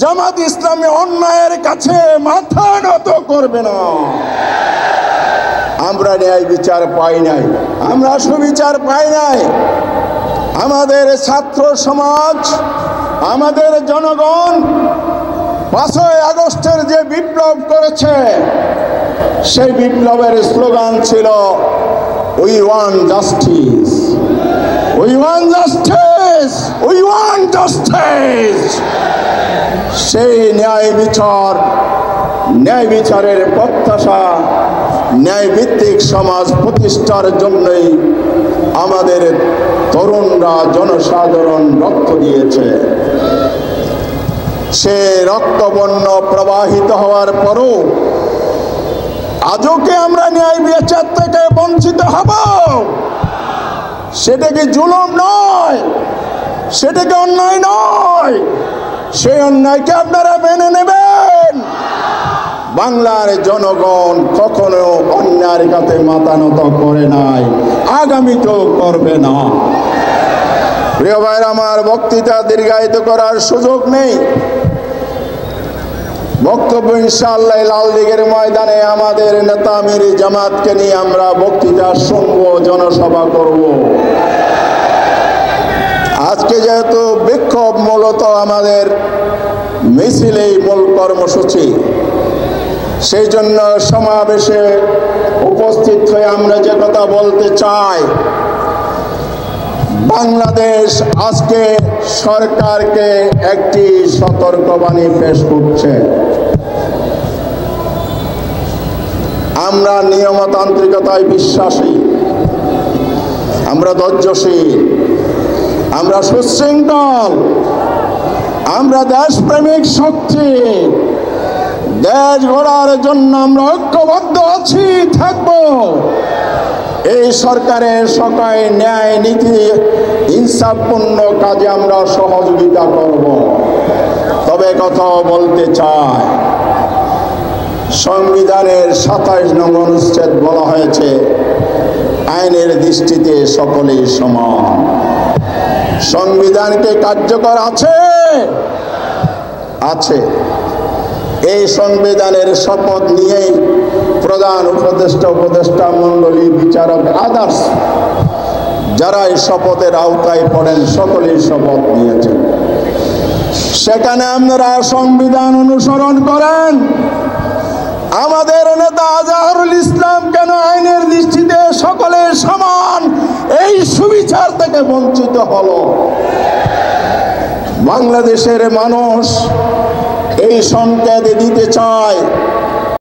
জামাত ইসলামী অন্যায়ের কাছে মাথা নত করবে না। আমরা ন্যায় বিচার পাই নাই, আমরা সুবিচার পাই নাই। আমাদের ছাত্র সমাজ, আমাদের জনগণ 5ই আগস্টের যে বিপ্লব করেছে, সেই বিপ্লবের স্লোগান ছিল we want justice, we want justice, we want justice. সেই ন্যায় বিচারের প্রত্যাশা, ন্যায় ভিত্তিক সমাজ প্রতিষ্ঠার জন্যই আমাদের তরুণরা, জনসাধারণ রক্ত দিয়েছে। সে রক্তবর্ণ প্রবাহিত হওয়ার পরও আজও কি আমরা ন্যায় বিচার থেকে বঞ্চিত হব? সেটা কি জুলুম নয়? সেটা কি অন্যায় নয়? সেই অন্যায়কে আপনারা মেনে নেবেন? বাংলার জনগণ কখনো অন্যায়ের কাছে মাথা নত করে নাই, আগামীতেও করবে না। প্রিয় ভাইরা আমার, বক্তৃতা দীর্ঘায়িত করার সুযোগ নেই। বক্তব্য ইনশাআল্লাহ লাল দিঘির ময়দানে আমাদের নেতা আমির জামাতকে নিয়ে আমরা বক্তৃতা শুনবো, জনসভা করব। আজকে যেহেতু বিক্ষোভ মূলত আমাদের মিছিলেই মূল কর্মসূচি, সেই জন্য সমাবেশে উপস্থিত হয়ে আমরা যে কথা বলতে চাই, বাংলাদেশ আজকে সরকারকে একটি সতর্কবাণী পেশ করছে। আমরা নিয়মতান্ত্রিকতায় বিশ্বাসী, আমরা ধৈর্যশীল, আমরা সুশৃঙ্খল, আমরা দেশপ্রেমিক শক্তি। দেশ গড়ার জন্য আমরা ঐক্যবদ্ধ আছি, থাকব। এই সরকারের সকল ন্যায় নীতি ইনসাফপূর্ণ কাজে আমরা সহযোগিতা করব। তবে কথা বলতে চাই, সংবিধানের 27 নং অনুচ্ছেদ বলা হয়েছে আইনের দৃষ্টিতে সকলেই সমান। সংবিধানকে কার্যকর আছে, আছে। এই সংবিধানের শপথ নিয়েই প্রধান উপদেষ্টা মণ্ডলী, বিচারক, আদার্স যারা এই শপথের আওতায় পড়েন সকলেই শপথ নিয়েছেন। সেখানে আপনারা সংবিধান অনুসরণ করেন। আমাদের নেতা আজহারুল ইসলাম কেন আইনের দৃষ্টিতে সকলের সমান এই সুবিচার থেকে বঞ্চিত হলো? বাংলাদেশের মানুষ এই সংকেত দিতে চায়